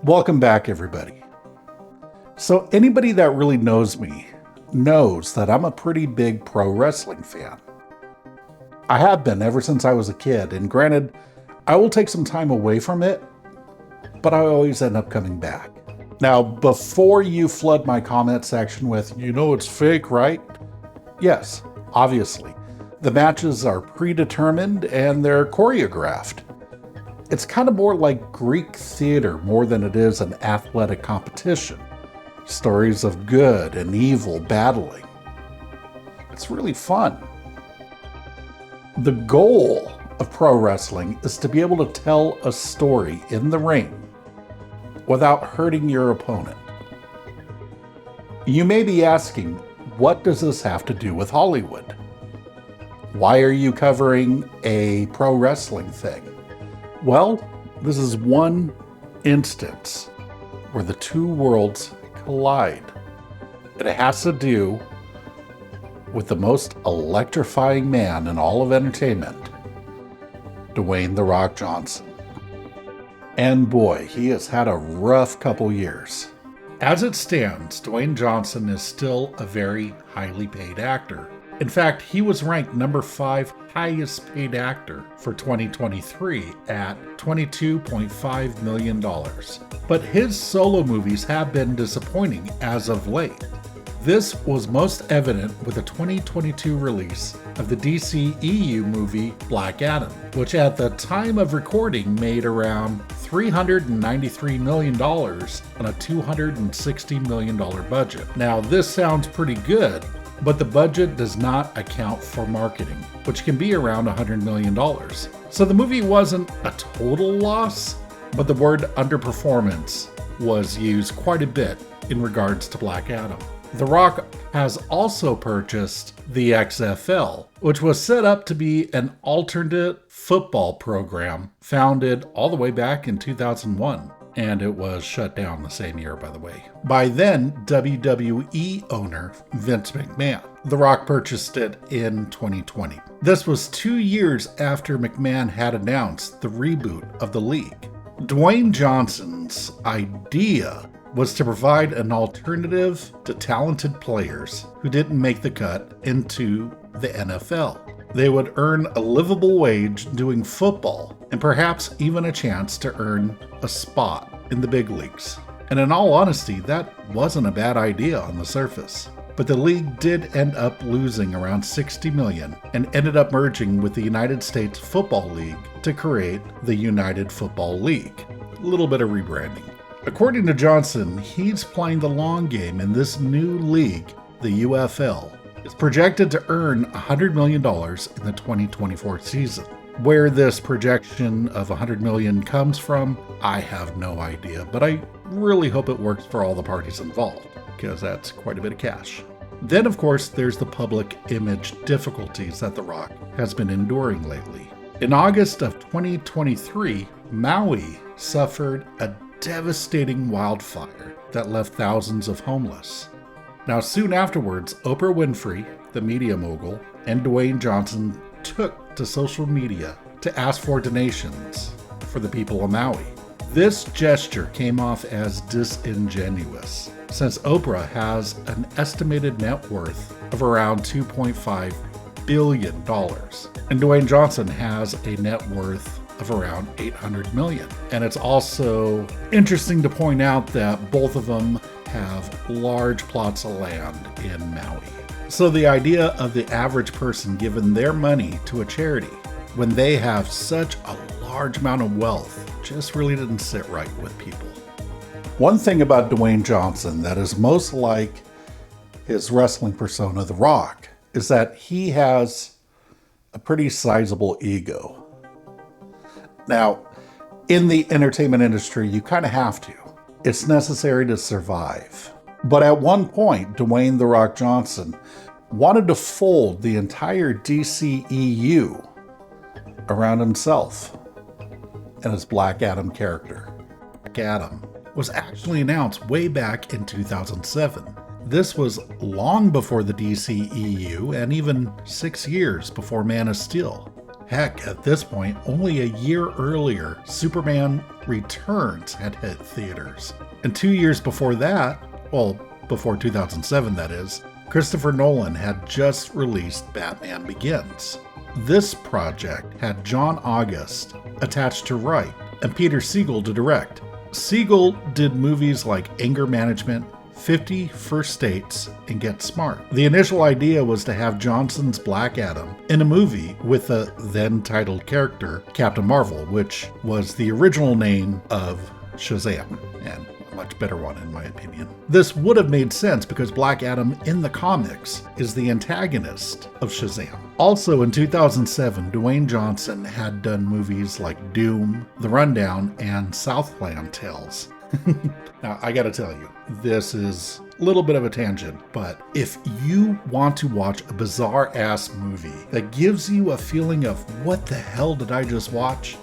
Welcome back, everybody. So anybody that really knows me knows that I'm a pretty big pro wrestling fan. I have been ever since I was a kid, and granted, I will take some time away from it, but I always end up coming back. Now, before you flood my comment section with, it's fake, right? Yes, obviously. The matches are predetermined and they're choreographed. It's kind of more like Greek theater more than it is an athletic competition. Stories of good and evil battling. It's really fun. The goal of pro wrestling is to be able to tell a story in the ring without hurting your opponent. You may be asking, what does this have to do with Hollywood? Why are you covering a pro wrestling thing? Well, this is one instance where the two worlds collide. And it has to do with the most electrifying man in all of entertainment, Dwayne "The Rock" Johnson. And boy, he has had a rough couple years. As it stands, Dwayne Johnson is still a very highly paid actor. In fact, he was ranked number 5 highest paid actor for 2023 at $22.5 million. But his solo movies have been disappointing as of late. This was most evident with the 2022 release of the DCEU movie Black Adam, which at the time of recording made around $393 million on a $260 million budget. Now, this sounds pretty good, but the budget does not account for marketing, which can be around $100 million. So the movie wasn't a total loss, but the word underperformance was used quite a bit in regards to Black Adam. The Rock has also purchased the XFL, which was set up to be an alternate football program founded all the way back in 2001. And it was shut down the same year, by the way, by then WWE owner Vince McMahon. The Rock purchased it in 2020. This was 2 years after McMahon had announced the reboot of the league. Dwayne Johnson's idea was to provide an alternative to talented players who didn't make the cut into the NFL. They would earn a livable wage doing football and perhaps even a chance to earn a spot in the big leagues. And in all honesty, that wasn't a bad idea on the surface. But the league did end up losing around $60 million and ended up merging with the United States Football League to create the United Football League. A little bit of rebranding. According to Johnson, he's playing the long game in this new league, the UFL. It's projected to earn $100 million in the 2024 season. Where this projection of $100 million comes from, I have no idea, but I really hope it works for all the parties involved, because that's quite a bit of cash. Then, of course, there's the public image difficulties that The Rock has been enduring lately. In August of 2023, Maui suffered a devastating wildfire that left thousands of homeless. Now, soon afterwards, Oprah Winfrey, the media mogul, and Dwayne Johnson took to social media to ask for donations for the people of Maui. This gesture came off as disingenuous, since Oprah has an estimated net worth of around $2.5 billion, and Dwayne Johnson has a net worth of around $800 million. And it's also interesting to point out that both of them have large plots of land in Maui. So the idea of the average person giving their money to a charity when they have such a large amount of wealth just really didn't sit right with people. One thing about Dwayne Johnson that is most like his wrestling persona, The Rock, is that he has a pretty sizable ego. Now, in the entertainment industry, you kind of have to. It's necessary to survive. But at one point, Dwayne "The Rock" Johnson wanted to fold the entire DCEU around himself and his Black Adam character. Black Adam was actually announced way back in 2007. This was long before the DCEU and even 6 years before Man of Steel. Heck, at this point, only a year earlier, Superman Returns had hit theaters. And 2 years before that, well, before 2007 that is, Christopher Nolan had just released Batman Begins. This project had John August attached to write and Peter Siegel to direct. Siegel did movies like Anger Management, 50 First Dates, and Get Smart. The initial idea was to have Johnson's Black Adam in a movie with the then-titled character Captain Marvel, which was the original name of Shazam, and a much better one in my opinion. This would have made sense because Black Adam in the comics is the antagonist of Shazam. Also in 2007, Dwayne Johnson had done movies like Doom, The Rundown, and Southland Tales. Now, I gotta tell you, this is a little bit of a tangent, but if you want to watch a bizarre-ass movie that gives you a feeling of what the hell did I just watch,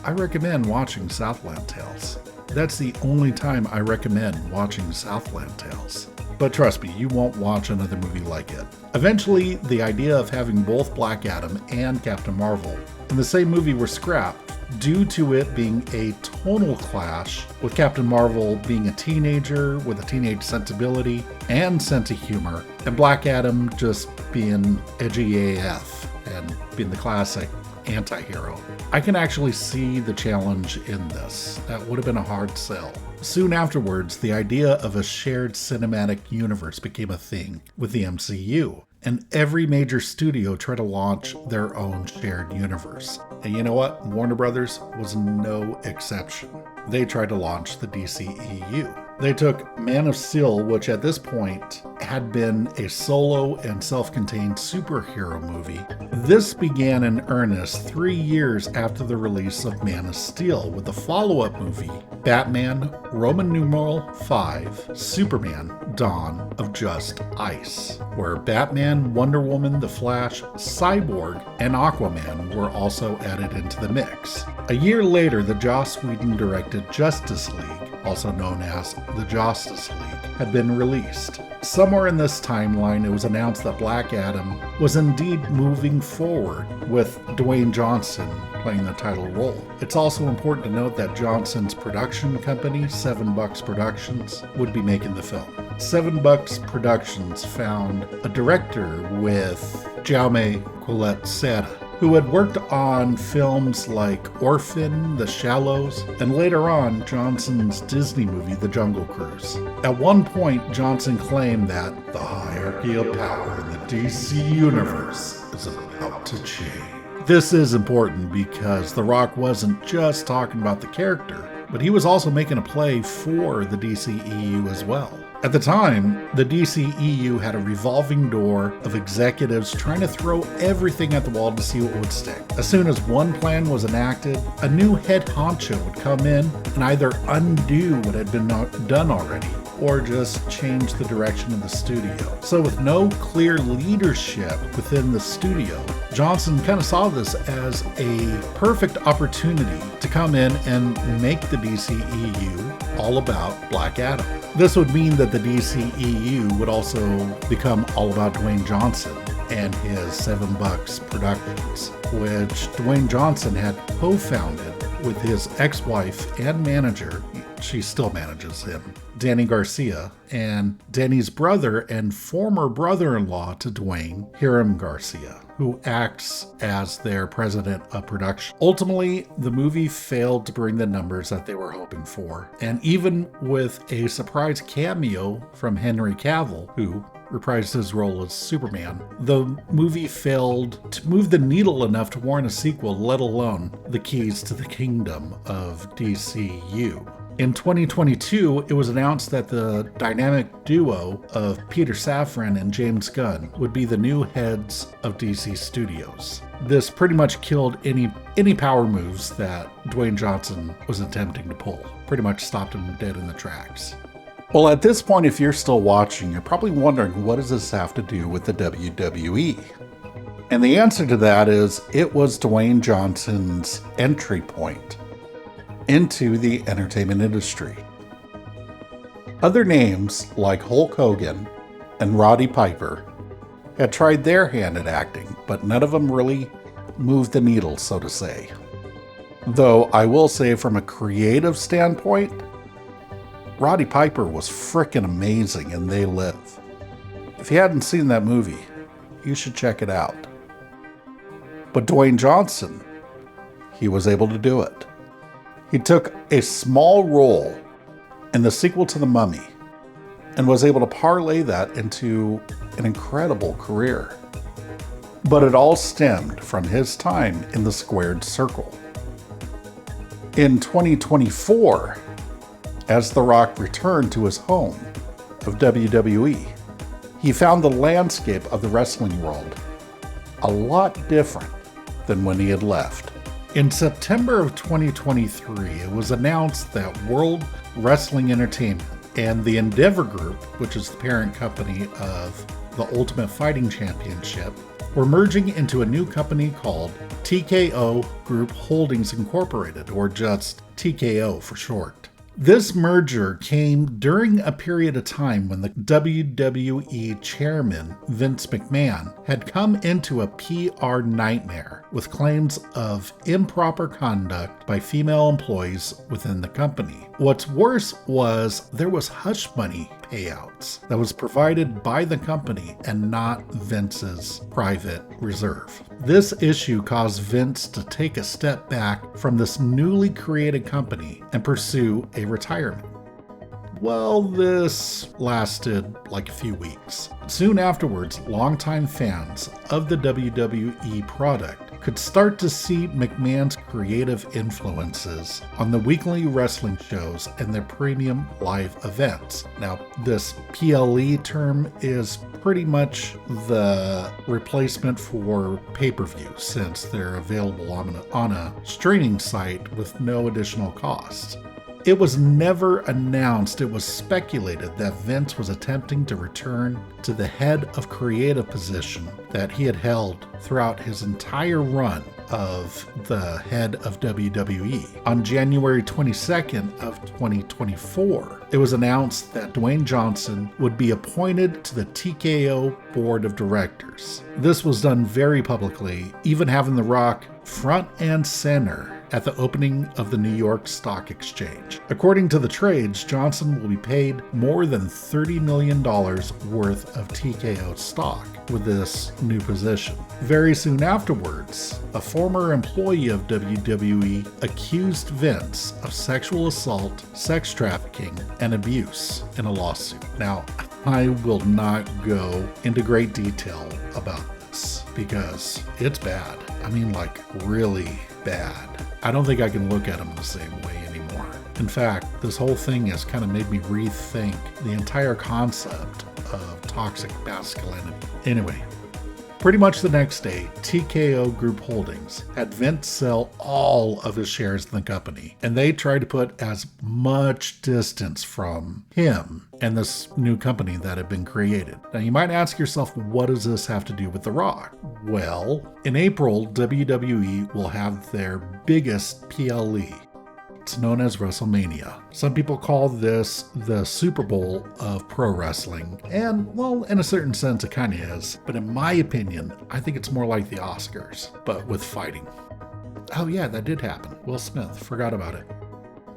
I recommend watching Southland Tales. That's the only time I recommend watching Southland Tales. But trust me, you won't watch another movie like it. Eventually, the idea of having both Black Adam and Captain Marvel in the same movie were scrapped due to it being a tonal clash, with Captain Marvel being a teenager with a teenage sensibility and sense of humor, and Black Adam just being edgy AF and being the classic anti-hero. I can actually see the challenge in this. That would have been a hard sell. Soon afterwards, the idea of a shared cinematic universe became a thing with the MCU, and every major studio tried to launch their own shared universe. And you know what? Warner Brothers was no exception. They tried to launch the DCEU. They took Man of Steel, which at this point had been a solo and self-contained superhero movie. This began in earnest 3 years after the release of Man of Steel, with the follow-up movie, Batman, Roman numeral 5, Superman, Dawn of Just Ice, where Batman, Wonder Woman, The Flash, Cyborg, and Aquaman were also added into the mix. A year later, the Joss Whedon-directed Justice League, also known as the Justice League, had been released. Somewhere in this timeline, it was announced that Black Adam was indeed moving forward, with Dwayne Johnson playing the title role. It's also important to note that Johnson's production company, 7 Bucks Productions, would be making the film. 7 Bucks Productions found a director with Jaume Collet Serra, who had worked on films like Orphan, The Shallows, and later on Johnson's Disney movie, The Jungle Cruise. At one point, Johnson claimed that the hierarchy of power in the DC universe is about to change. This is important because The Rock wasn't just talking about the character, but he was also making a play for the DCEU as well. At the time, the DCEU had a revolving door of executives trying to throw everything at the wall to see what would stick. As soon as one plan was enacted, a new head honcho would come in and either undo what had been done already, or just change the direction of the studio. So with no clear leadership within the studio, Johnson kind of saw this as a perfect opportunity to come in and make the DCEU all about Black Adam. This would mean that the DCEU would also become all about Dwayne Johnson and his 7 Bucks Productions, which Dwayne Johnson had co-founded with his ex-wife and manager, she still manages him, Danny Garcia, and Danny's brother and former brother-in-law to Dwayne, Hiram Garcia, who acts as their president of production. Ultimately, the movie failed to bring the numbers that they were hoping for, and even with a surprise cameo from Henry Cavill, who reprised his role as Superman, the movie failed to move the needle enough to warrant a sequel, let alone the keys to the kingdom of DCU. In 2022, it was announced that the dynamic duo of Peter Safran and James Gunn would be the new heads of DC Studios. This pretty much killed any power moves that Dwayne Johnson was attempting to pull. Pretty much stopped him dead in the tracks. Well, at this point, if you're still watching, you're probably wondering, what does this have to do with the WWE? And the answer to that is, it was Dwayne Johnson's entry point into the entertainment industry. Other names like Hulk Hogan and Roddy Piper had tried their hand at acting, but none of them really move the needle, so to say. Though I will say from a creative standpoint, Roddy Piper was frickin' amazing in They Live. If you hadn't seen that movie, you should check it out. But Dwayne Johnson, he was able to do it. He took a small role in the sequel to The Mummy and was able to parlay that into an incredible career. But it all stemmed from his time in the squared circle. In 2024, as The Rock returned to his home of WWE, he found the landscape of the wrestling world a lot different than when he had left. In September of 2023, it was announced that World Wrestling Entertainment and the Endeavor Group, which is the parent company of the Ultimate Fighting Championship, were merging into a new company called TKO Group Holdings Incorporated, or just TKO for short. This merger came during a period of time when the WWE chairman, Vince McMahon, had come into a PR nightmare with claims of improper conduct by female employees within the company. What's worse was there was hush money payouts that was provided by the company and not Vince's private reserve. This issue caused Vince to take a step back from this newly created company and pursue a retirement. Well, this lasted like a few weeks. Soon afterwards, longtime fans of the WWE product could start to see McMahon's creative influences on the weekly wrestling shows and their premium live events. Now, this PLE term is pretty much the replacement for pay-per-view, since they're available on a streaming site with no additional costs. It was never announced. It was speculated that Vince was attempting to return to the head of creative position that he had held throughout his entire run of the head of WWE. On January 22nd of 2024, it was announced that Dwayne Johnson would be appointed to the TKO board of directors. This was done very publicly, even having The Rock front and center at the opening of the New York Stock Exchange. According to the trades, Johnson will be paid more than $30 million worth of TKO stock with this new position. Very soon afterwards, a former employee of WWE accused Vince of sexual assault, sex trafficking, and abuse in a lawsuit. Now, I will not go into great detail about this because it's bad. I mean, like, really bad. I don't think I can look at him the same way anymore. In fact, this whole thing has kind of made me rethink the entire concept of toxic masculinity. Anyway, pretty much the next day, TKO Group Holdings had Vince sell all of his shares in the company, and they tried to put as much distance from him and this new company that had been created. Now, you might ask yourself, what does this have to do with The Rock? Well, in April, WWE will have their biggest PLE. It's known as WrestleMania. Some people call this the Super Bowl of pro wrestling, and, well, in a certain sense, it kind of is. But in my opinion, I think it's more like the Oscars, but with fighting. Oh yeah, that did happen. Will Smith, forgot about it.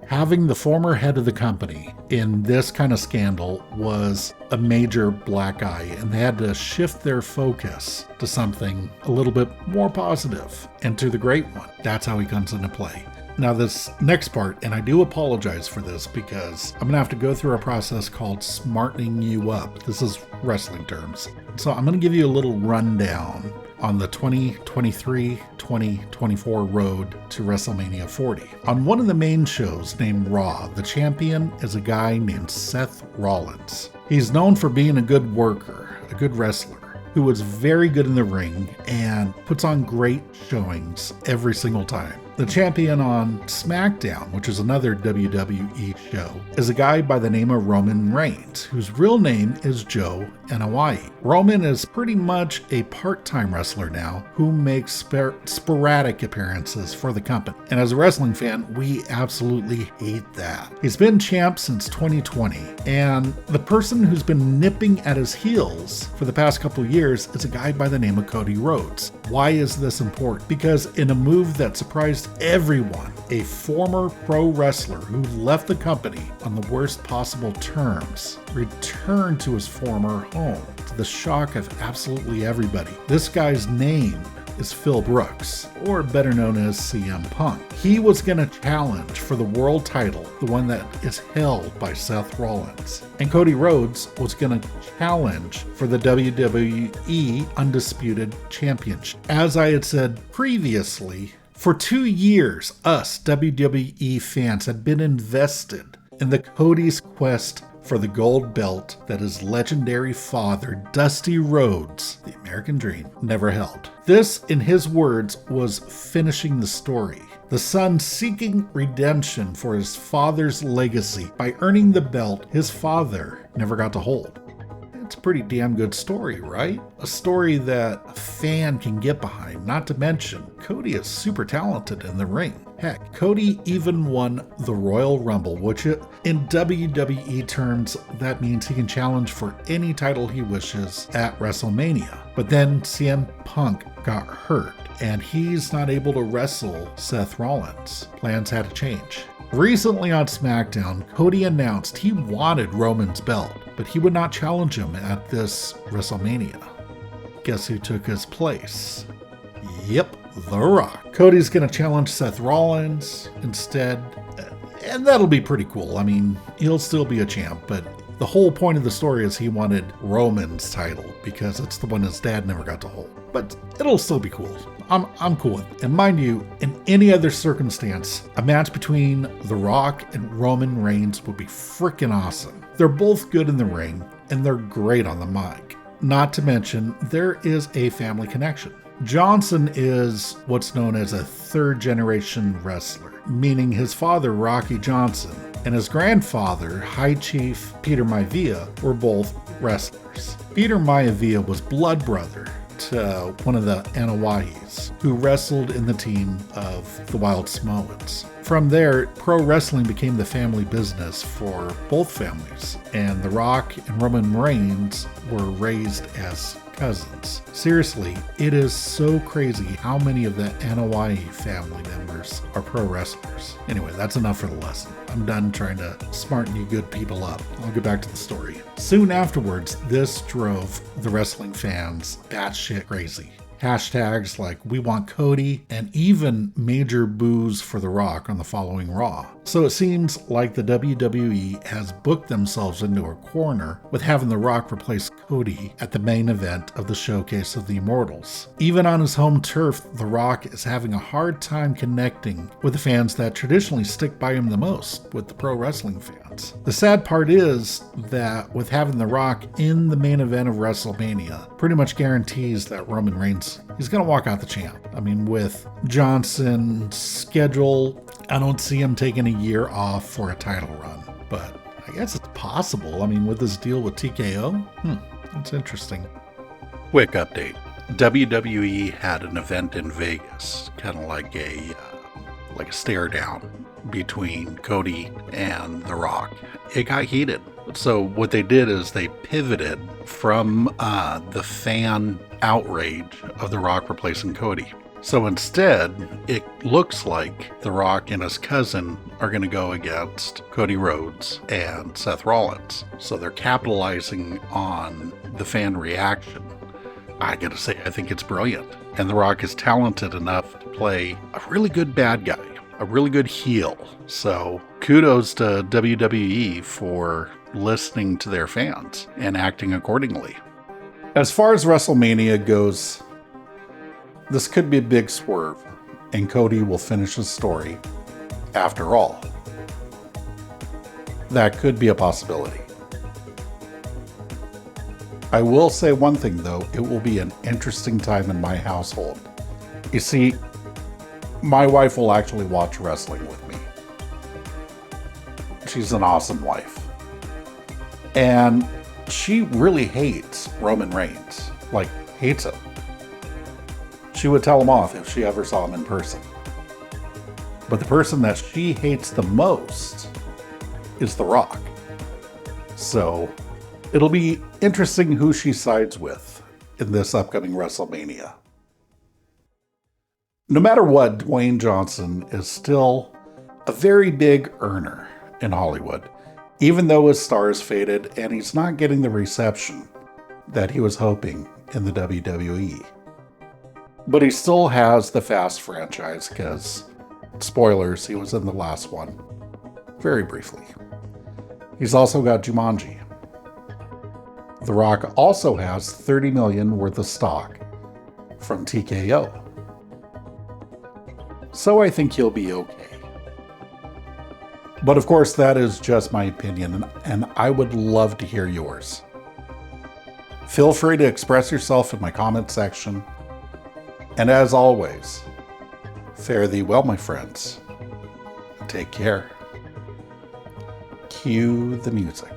Having the former head of the company in this kind of scandal was a major black eye, and they had to shift their focus to something a little bit more positive, and to the great one. That's how he comes into play. Now, this next part, and I do apologize for this because I'm going to have to go through a process called smartening you up. This is wrestling terms. So I'm going to give you a little rundown on the 2023-2024 road to WrestleMania 40. On one of the main shows named Raw, the champion is a guy named Seth Rollins. He's known for being a good worker, a good wrestler, who was very good in the ring and puts on great showings every single time. The champion on SmackDown, which is another WWE show, is a guy by the name of Roman Reigns, whose real name is Joe Anoa'i. Roman is pretty much a part-time wrestler now who makes sporadic appearances for the company. And as a wrestling fan, we absolutely hate that. He's been champ since 2020, and the person who's been nipping at his heels for the past couple of years is a guy by the name of Cody Rhodes. Why is this important? Because in a move that surprised everyone, a former pro wrestler who left the company on the worst possible terms returned to his former home, to the shock of absolutely everybody. This guy's name is Phil Brooks, or better known as CM Punk. He was going to challenge for the world title, the one that is held by Seth Rollins. And Cody Rhodes was going to challenge for the WWE Undisputed Championship. As I had said previously, for 2 years, us WWE fans had been invested in the Cody's quest for the gold belt that his legendary father, Dusty Rhodes, the American Dream, never held. This, in his words, was finishing the story. The son seeking redemption for his father's legacy by earning the belt his father never got to hold. It's a pretty damn good story, right? A story that a fan can get behind, not to mention Cody is super talented in the ring. Heck, Cody even won the Royal Rumble, which in WWE terms, that means he can challenge for any title he wishes at WrestleMania. But then CM Punk got hurt, and he's not able to wrestle Seth Rollins. Plans had to change. Recently on SmackDown, Cody announced he wanted Roman's belt, but he would not challenge him at this WrestleMania. Guess who took his place? Yep, The Rock. Cody's gonna challenge Seth Rollins instead, and that'll be pretty cool. I mean, he'll still be a champ, but the whole point of the story is he wanted Roman's title because it's the one his dad never got to hold. But it'll still be cool. I'm cool with it. And mind you, in any other circumstance, a match between The Rock and Roman Reigns would be freaking awesome. They're both good in the ring, and they're great on the mic. Not to mention, there is a family connection. Johnson is what's known as a third-generation wrestler, meaning his father, Rocky Johnson, and his grandfather, High Chief Peter Maivia, were both wrestlers. Peter Maivia was blood brother to one of the Anoa'is, who wrestled in the team of the Wild Samoans. From there, pro wrestling became the family business for both families, and The Rock and Roman Reigns were raised as cousins. Seriously, it is so crazy how many of the Anoa'i family members are pro wrestlers. Anyway, that's enough for the lesson. I'm done trying to smarten you good people up. I'll get back to the story. Soon afterwards, this drove the wrestling fans batshit crazy. Hashtags like "We want Cody" and even major boos for The Rock on the following Raw. So it seems like the WWE has booked themselves into a corner with having The Rock replace Cody at the main event of the Showcase of the Immortals. Even on his home turf, The Rock is having a hard time connecting with the fans that traditionally stick by him the most, with the pro wrestling fans. The sad part is that with having The Rock in the main event of WrestleMania, pretty much guarantees that Roman Reigns, he's going to walk out the champ. I mean, with Johnson's schedule, I don't see him taking a year off for a title run, but I guess it's possible. I mean, with this deal with TKO, that's interesting. Quick update. WWE had an event in Vegas, kind of like a stare down between Cody and The Rock. It got heated. So what they did is they pivoted from the fan outrage of The Rock replacing Cody. So instead, it looks like The Rock and his cousin are going to go against Cody Rhodes and Seth Rollins. So they're capitalizing on the fan reaction. I gotta say, I think it's brilliant. And The Rock is talented enough to play a really good bad guy, a really good heel. So kudos to WWE for listening to their fans and acting accordingly. As far as WrestleMania goes, this could be a big swerve, and Cody will finish his story after all. That could be a possibility. I will say one thing though, it will be an interesting time in my household. You see, My wife will actually watch wrestling with me. She's an awesome wife. And she really hates Roman Reigns. Like, hates him. She would tell him off if she ever saw him in person. But the person that she hates the most is The Rock. So it'll be interesting who she sides with in this upcoming WrestleMania. No matter what, Dwayne Johnson is still a very big earner in Hollywood, even though his star has faded and he's not getting the reception that he was hoping in the WWE. But he still has the Fast franchise because, spoilers, he was in the last one, very briefly. He's also got Jumanji. The Rock also has $30 million worth of stock from TKO. So I think he'll be okay. But of course, that is just my opinion, and I would love to hear yours. Feel free to express yourself in my comment section. And as always, fare thee well, my friends. Take care. Cue the music.